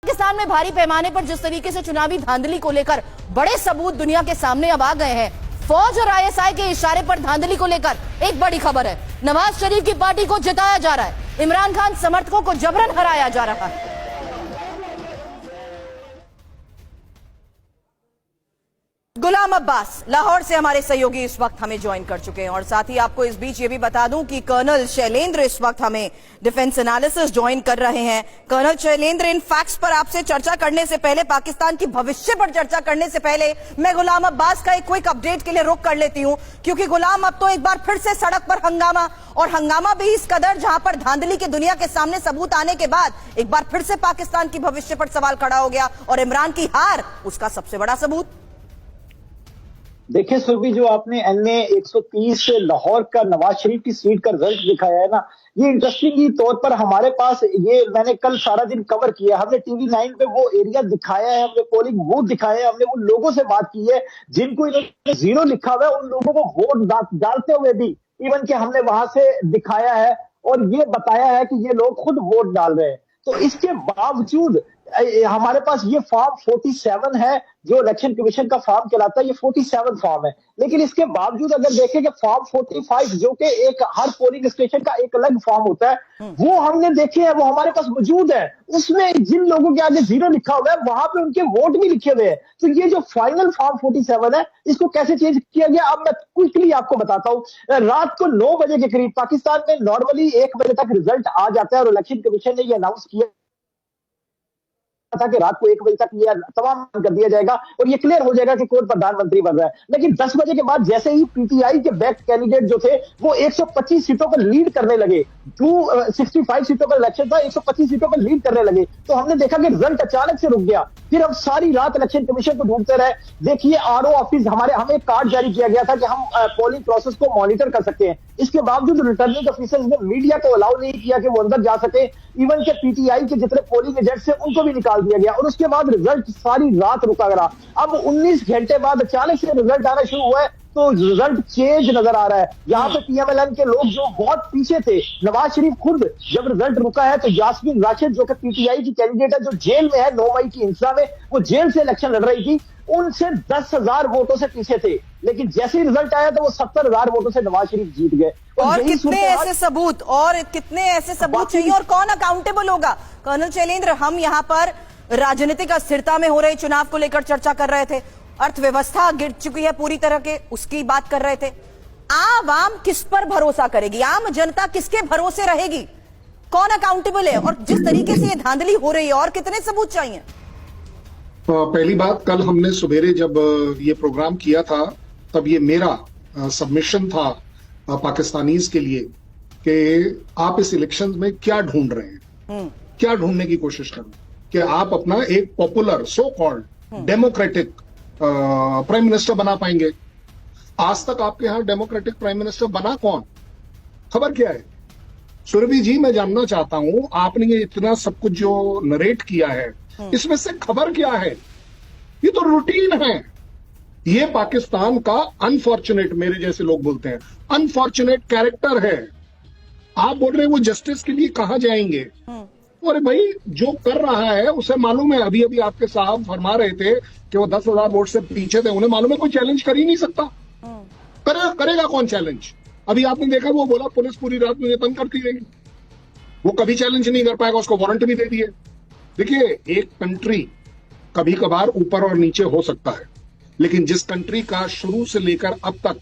पाकिस्तान में भारी पैमाने पर जिस तरीके से चुनावी धांधली को लेकर बड़े सबूत दुनिया के सामने अब आ गए हैं, फौज और आईएसआई के इशारे पर धांधली को लेकर एक बड़ी खबर है। नवाज शरीफ की पार्टी को जिताया जा रहा है, इमरान खान समर्थकों को जबरन हराया जा रहा है। गुलाम अब्बास लाहौर से हमारे सहयोगी इस वक्त हमें ज्वाइन कर चुके हैं और साथ ही आपको इस बीच ये भी बता दूं कि कर्नल शैलेंद्र इस वक्त हमें डिफेंस एनालिसिस ज्वाइन कर रहे हैं। कर्नल शैलेंद्र, इन फैक्ट्स पर आपसे चर्चा करने से पहले, पाकिस्तान की भविष्य पर चर्चा करने से पहले मैं गुलाम अब्बास का एक क्विक अपडेट के लिए रुक कर लेती हूं, क्योंकि गुलाम अब तो एक बार फिर से सड़क पर हंगामा, और हंगामा भी इस कदर जहां पर धांधली के दुनिया के सामने सबूत आने के बाद एक बार फिर से पाकिस्तान की भविष्य पर सवाल खड़ा हो गया और इमरान की हार उसका सबसे बड़ा सबूत। देखिए सुरभि, जो आपने NA 130 से लाहौर का नवाज शरीफ की सीट का रिजल्ट दिखाया है ना, ये इंटरेस्टिंग तौर पर हमारे पास, ये मैंने कल सारा दिन कवर किया, हमने TV9 पे वो एरिया दिखाया है, हमने पोलिंग बूथ दिखाया है, हमने उन लोगों से बात की है जिनको इन्होंने 0 लिखा हुआ है, उन लोगों को वोट डालते हुए भी इवन कि हमने वहां से दिखाया है और ये बताया है कि ये लोग खुद वोट डाल रहे हैं। तो इसके बावजूद हमारे पास ये फॉर्म 47 है जो इलेक्शन कमीशन का फॉर्म कहलाता है, ये 47 फॉर्म है। लेकिन इसके बावजूद अगर देखें कि फॉर्म 45 जो कि एक हर पोलिंग स्टेशन का एक अलग फॉर्म होता है, वो हमने देखे हैं, वो हमारे पास मौजूद है। उसमें जिन लोगों के आगे 0 लिखा हुआ है वहां पे उनके वोट भी लिखे हुए हैं। तो ये जो फाइनल फॉर्म 47 है, इसको कैसे चेंज किया गया, अब मैं क्विकली आपको बताता हूँ। रात को 9 बजे के करीब पाकिस्तान में नॉर्मली 1 बजे तक रिजल्ट आ जाता है और इलेक्शन कमीशन ने ये अनाउंस किया था कि रात को 1 बजे तक ये तमाम कर दिया जाएगा और ये क्लियर हो जाएगा कि कौन प्रधानमंत्री बन रहा है। लेकिन 10 बजे के बाद जैसे ही PTI के बैक कैंडिडेट जो थे वो 125 सीटों पर लीड करने लगे, 265 सीटों पर इलेक्शन था, 125 सीटों पर लीड करने लगे, तो हमने देखा कि रिजल्ट अचानक से रुक गया। फिर हम सारी रात इलेक्शन कमीशन को ढूंढते रहे। देखिए RO ऑफिस, हमें एक कार्ड जारी किया गया था कि हम पोलिंग प्रोसेस को मॉनिटर कर सकते हैं। इसके बावजूद रिटर्निंग ऑफिसर्स ने मीडिया को अलाउ नहीं किया कि वो अंदर जा सके। इवन के PTI के जितने पोलिंग एजेंट्स थे उनको भी निकाल दिया गया और उसके बाद रिजल्ट सारी रात रुका रहा। अब 19 घंटे बाद अचानक से रिजल्ट आना शुरू हुआ है, तो रिजल्ट चेंज नजर आ रहा है। यहाँ पे PMLN के लोग जो बहुत पीछे थे, नवाज शरीफ खुद जब रिजल्ट रुका है तो यास्मीन राशिद जो कि PTI की कैंडिडेट है, जो जेल में है 9 मई की हिंसा में, वो जेल से इलेक्शन लड़ रही थी, उनसे 10,000 वोटों से पीछे थे। लेकिन जैसे ही रिजल्ट आया तो वो 70,000 वोटों से नवाज शरीफ जीत गए। और कितने ऐसे सबूत, और कितने ऐसे सबूत चाहिए और कौन अकाउंटेबल होगा? कर्नल शैलेंद्र, हम यहाँ पर राजनीतिक अस्थिरता में हो रहे चुनाव को लेकर चर्चा कर रहे थे, अर्थव्यवस्था गिर चुकी है पूरी तरह के, उसकी बात कर रहे थे। आवाम किस पर भरोसा करेगी? आम जनता किसके भरोसे रहेगी? कौन अकाउंटेबल है? और जिस तरीके से ये धांधली हो रही है, और कितने सबूत चाहिए? पहली बात, कल हमने सवेरे जब ये प्रोग्राम किया था तब ये मेरा सबमिशन था पाकिस्तानीज के लिए कि आप इस इलेक्शन में क्या ढूंढ रहे हैं, क्या ढूंढने की कोशिश कर रहे हैं कि आप अपना एक popular so called democratic prime minister बना पाएंगे। आज तक आपके यहां डेमोक्रेटिक प्राइम मिनिस्टर बना कौन? खबर क्या है? सुरभि जी, मैं जानना चाहता हूं, आपने ये इतना सब कुछ जो नरेट किया है, इसमें से खबर क्या है? ये तो रूटीन है। ये पाकिस्तान का अनफॉर्चुनेट, मेरे जैसे लोग बोलते हैं, अनफॉर्चुनेट कैरेक्टर है। आप बोल रहे हैं वो जस्टिस के लिए कहां जाएंगे? अरे भाई, जो कर रहा है उसे मालूम है। अभी अभी आपके साहब फरमा रहे थे कि वो 10,000 वोट से पीछे थे, उन्हें मालूम है कोई चैलेंज कर ही नहीं सकता। करेगा कौन चैलेंज? अभी आपने देखा, वो बोला पुलिस पूरी रात मुझे तंग करती रही, वो कभी चैलेंज नहीं कर पाएगा, उसको वारंट भी दे दिए। देखिए, एक कंट्री कभी कभार ऊपर और नीचे हो सकता है, लेकिन जिस कंट्री का शुरू से लेकर अब तक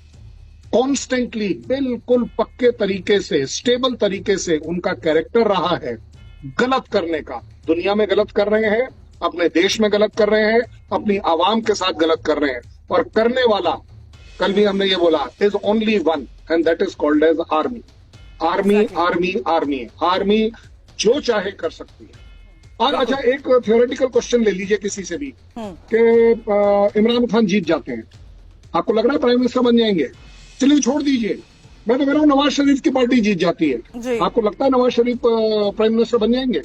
कॉन्स्टेंटली बिल्कुल पक्के तरीके से, स्टेबल तरीके से उनका कैरेक्टर रहा है गलत करने का, दुनिया में गलत कर रहे हैं, अपने देश में गलत कर रहे हैं, अपनी आवाम के साथ गलत कर रहे हैं, और करने वाला, कल भी हमने ये बोला, is only one and that is called as army. Army army army army जो चाहे कर सकती है। और अच्छा, एक थियोरेटिकल क्वेश्चन ले लीजिए किसी से भी कि इमरान खान जीत जाते हैं, आपको लग रहा है प्राइम मिनिस्टर बन जाएंगे? चलिए छोड़ दीजिए, मैं तो कह रहा हूं नवाज शरीफ की पार्टी जीत जाती है, आपको लगता है नवाज शरीफ प्राइम मिनिस्टर बन जाएंगे?